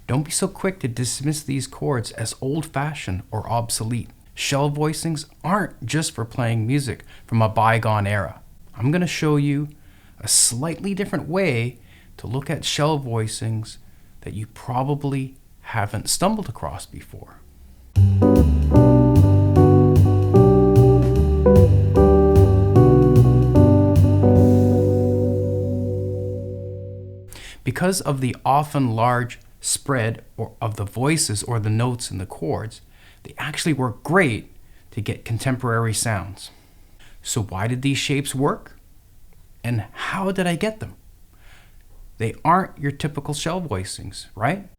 Don't be so quick to dismiss these chords as old-fashioned or obsolete. Shell voicings aren't just for playing music from a bygone era. I'm going to show you a slightly different way to look at shell voicings that you probably haven't stumbled across before. Because of the often large spread of the voices or the notes in the chords, they actually work great to get contemporary sounds. So why did these shapes work? And how did I get them? They aren't your typical shell voicings, right?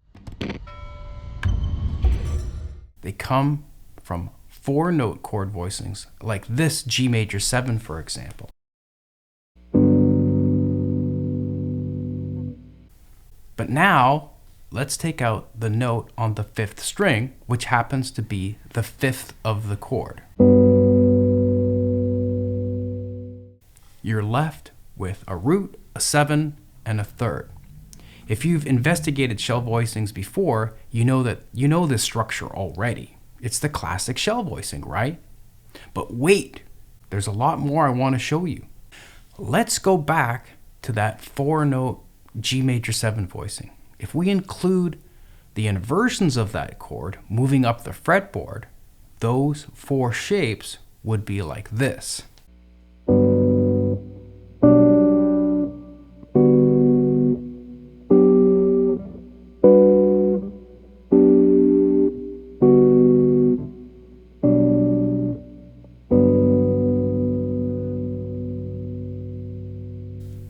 They come from 4-note chord voicings, like this G major 7, for example. But now, let's take out the note on the 5th string, which happens to be the 5th of the chord. You're left with a root, a 7, and a 3rd. If you've investigated shell voicings before, you know this structure already. It's the classic shell voicing, right? But wait, there's a lot more I want to show you. Let's go back to that 4-note G major 7 voicing. If we include the inversions of that chord moving up the fretboard, those 4 shapes would be like this.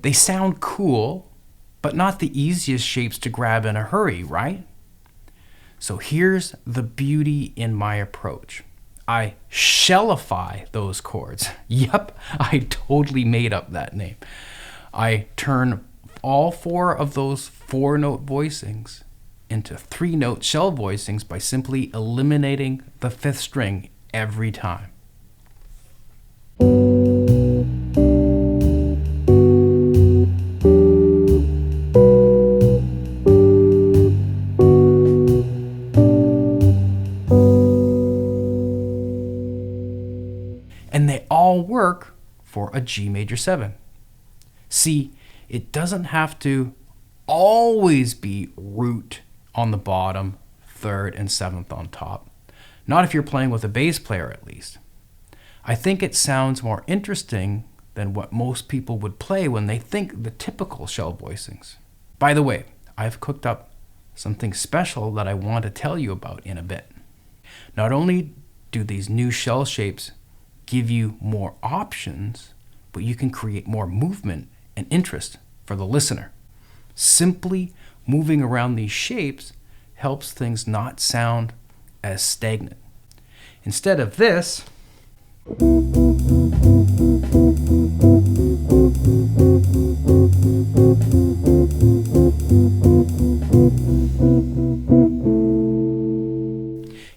They sound cool, but not the easiest shapes to grab in a hurry, right? So here's the beauty in my approach. I shellify those chords. Yep, I totally made up that name. I turn all 4 of those 4-note voicings into 3-note shell voicings by simply eliminating the 5th string every time. And they all work for a G major 7. See, it doesn't have to always be root on the bottom, 3rd and 7th on top. Not if you're playing with a bass player, at least. I think it sounds more interesting than what most people would play when they think the typical shell voicings. By the way, I've cooked up something special that I want to tell you about in a bit. Not only do these new shell shapes give you more options, but you can create more movement and interest for the listener. Simply moving around these shapes helps things not sound as stagnant. Instead of this,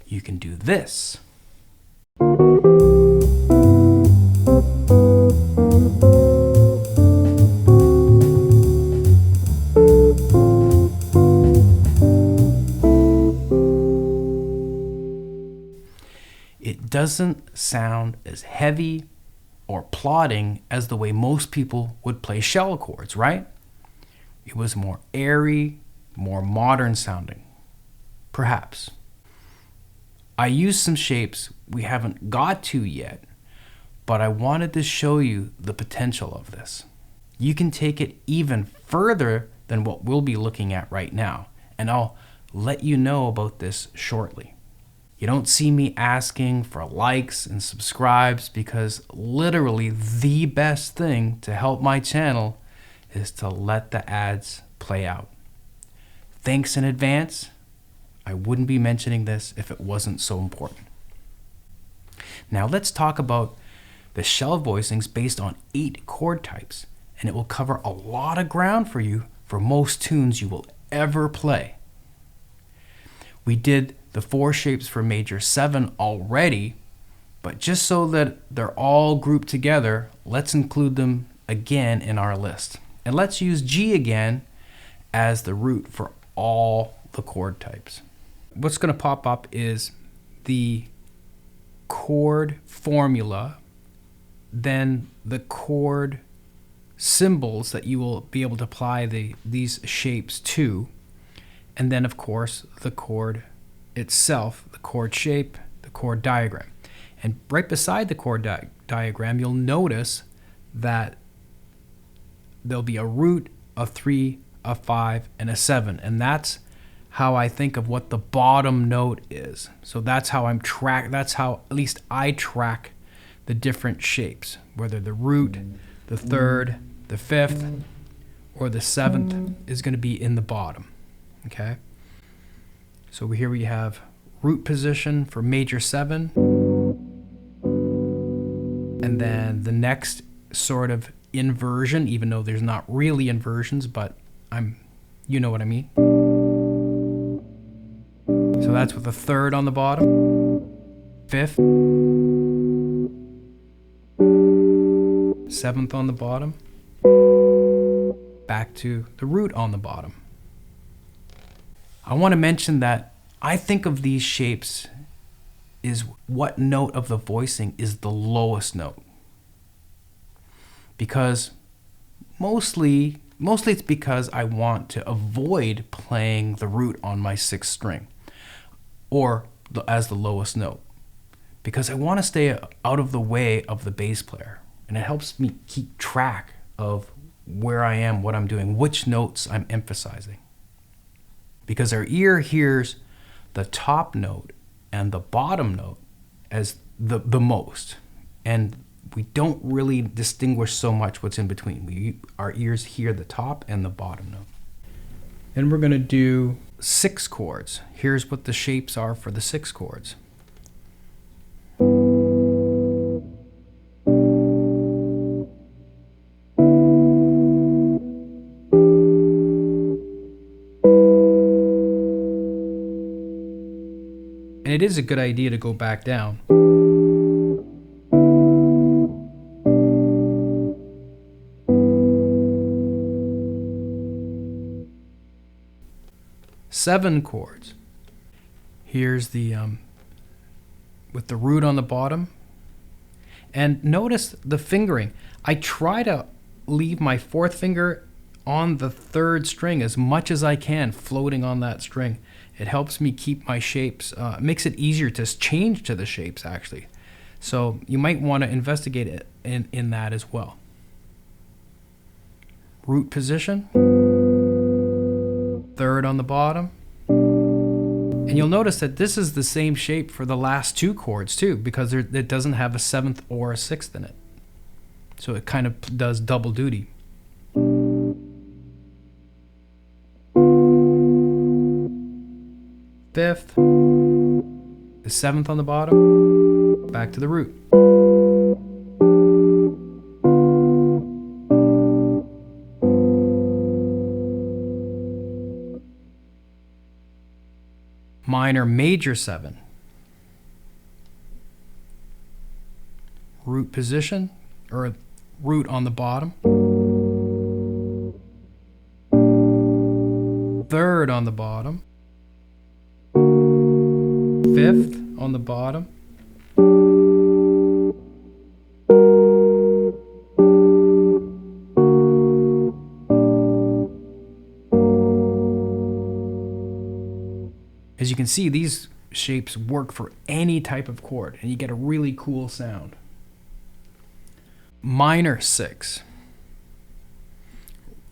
you can do this. It doesn't sound as heavy or plodding as the way most people would play shell chords, right? It was more airy, more modern sounding. Perhaps. I used some shapes we haven't got to yet, but I wanted to show you the potential of this. You can take it even further than what we'll be looking at right now, and I'll let you know about this shortly. You don't see me asking for likes and subscribes because literally the best thing to help my channel is to let the ads play out. Thanks in advance. I wouldn't be mentioning this if it wasn't so important. Now let's talk about the shell voicings based on 8 chord types, and it will cover a lot of ground for you for most tunes you will ever play. We did the 4 shapes for major 7 already, but just so that they're all grouped together, let's include them again in our list. And let's use G again as the root for all the chord types. What's going to pop up is the chord formula, then the chord symbols that you will be able to apply these shapes to, and then of course the chord itself, the chord shape, the chord diagram. And right beside the chord diagram, you'll notice that there'll be a root, a 3, a 5, and a 7, and that's how I think of what the bottom note is. So that's how that's how at least I track the different shapes, whether the root, the 3rd, the 5th, or the 7th is going to be in the bottom. Okay? So here we have root position for major 7, and then the next sort of inversion, even though there's not really inversions, but you know what I mean. So that's with the 3rd on the bottom, 5th, 7th on the bottom, back to the root on the bottom. I want to mention that I think of these shapes is what note of the voicing is the lowest note. Because mostly it's because I want to avoid playing the root on my 6th string or as the lowest note, because I want to stay out of the way of the bass player, and it helps me keep track of where I am, what I'm doing, which notes I'm emphasizing. Because our ear hears the top note and the bottom note as the most, and we don't really distinguish so much what's in between. Our ears hear the top and the bottom note. Then we're going to do 6 chords. Here's what the shapes are for the 6 chords. And it is a good idea to go back down. Seven chords. Here's the with the root on the bottom. And notice the fingering. I try to leave my 4th finger on the 3rd string as much as I can, floating on that string. It helps me keep my shapes, makes it easier to change to the shapes actually. So you might want to investigate it in that as well. Root position. 3rd on the bottom. And you'll notice that this is the same shape for the last 2 chords too, because it doesn't have a 7th or a 6th in it. So it kind of does double duty. Fifth, the 7th on the bottom, back to the root. Minor major 7. Root position, or root on the bottom. 3rd on the bottom. 5th on the bottom. As you can see, these shapes work for any type of chord, and you get a really cool sound. Minor 6.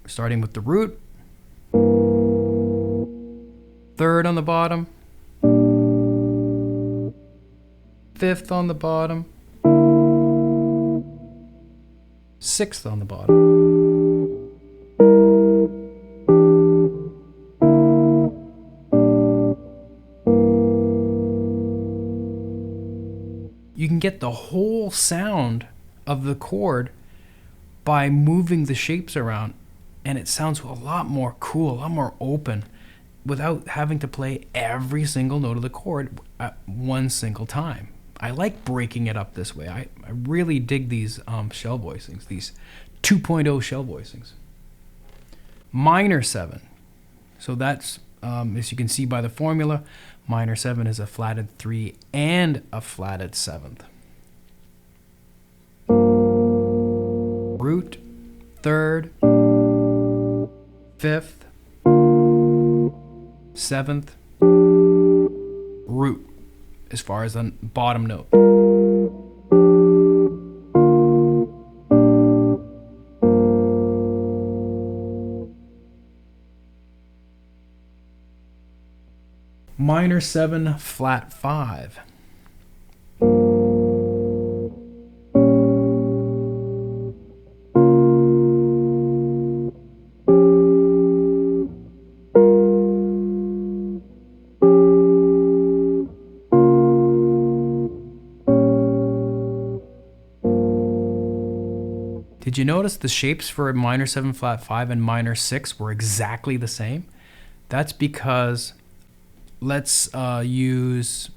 Starting with the root. 3rd on the bottom. 5th on the bottom. 6th on the bottom. You can get the whole sound of the chord by moving the shapes around, and it sounds a lot more cool, a lot more open, without having to play every single note of the chord at one single time. I like breaking it up this way. I really dig these shell voicings, these 2.0 shell voicings. Minor 7. So that's as you can see by the formula, minor 7 is a flatted 3 and a flatted 7th. Root, 3rd, 5th, 7th, root as far as the bottom note. Minor 7, flat 5. Did you notice the shapes for minor 7 flat 5 and minor 6 were exactly the same? That's because let's use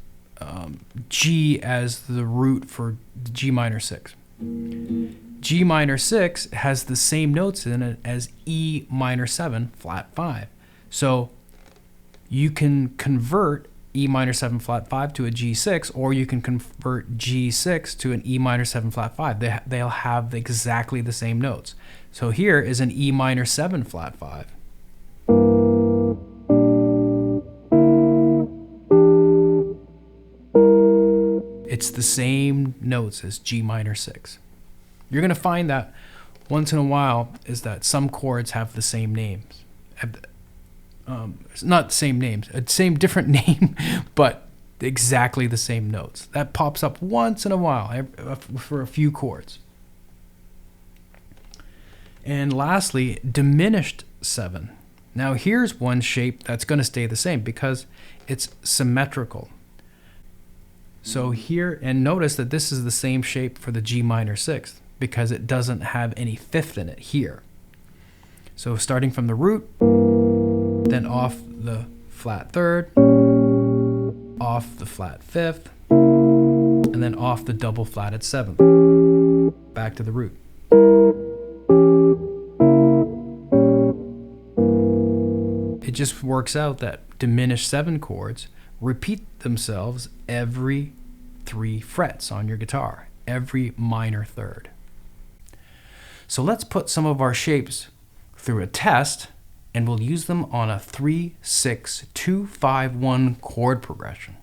G as the root for G minor 6. G minor 6 has the same notes in it as E minor 7 flat 5. So you can convert E minor 7 flat 5 to a G6, or you can convert G6 to an E minor 7 flat 5. They'll have exactly the same notes. So here is an E minor 7 flat 5. It's the same notes as G minor 6. You're going to find that once in a while is that some chords have the same names. Not the same names, same different name, but exactly the same notes. That pops up once in a while for a few chords. And lastly, diminished 7. Now here's one shape that's going to stay the same because it's symmetrical. So here, and notice that this is the same shape for the G minor 6th because it doesn't have any fifth in it here. So starting from the root, then off the flat 3rd, off the flat 5th, and then off the double flatted 7th, back to the root. It just works out that diminished 7 chords repeat themselves every 3 frets on your guitar, every minor 3rd. So let's put some of our shapes through a test, and we'll use them on a 3-6-2-5-1 chord progression.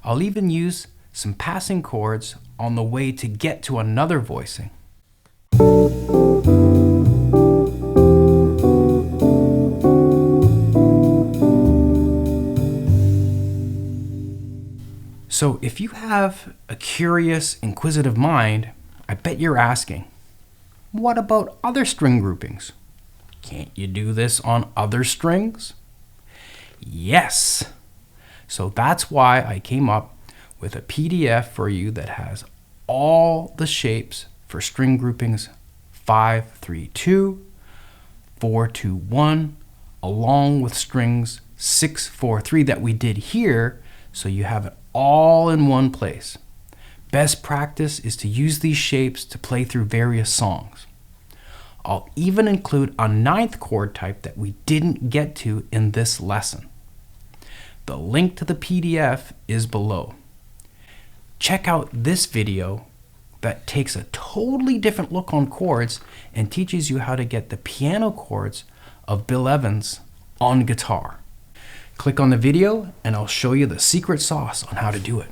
I'll even use some passing chords on the way to get to another voicing. So if you have a curious, inquisitive mind, I bet you're asking, what about other string groupings? Can't you do this on other strings? Yes. So that's why I came up with a PDF for you that has all the shapes for string groupings 5-3-2, 4-2-1, along with strings 6-4-3 that we did here, so you have it all in one place. Best practice is to use these shapes to play through various songs. I'll even include a 9th chord type that we didn't get to in this lesson. The link to the PDF is below. Check out this video that takes a totally different look on chords and teaches you how to get the piano chords of Bill Evans on guitar. Click on the video and I'll show you the secret sauce on how to do it.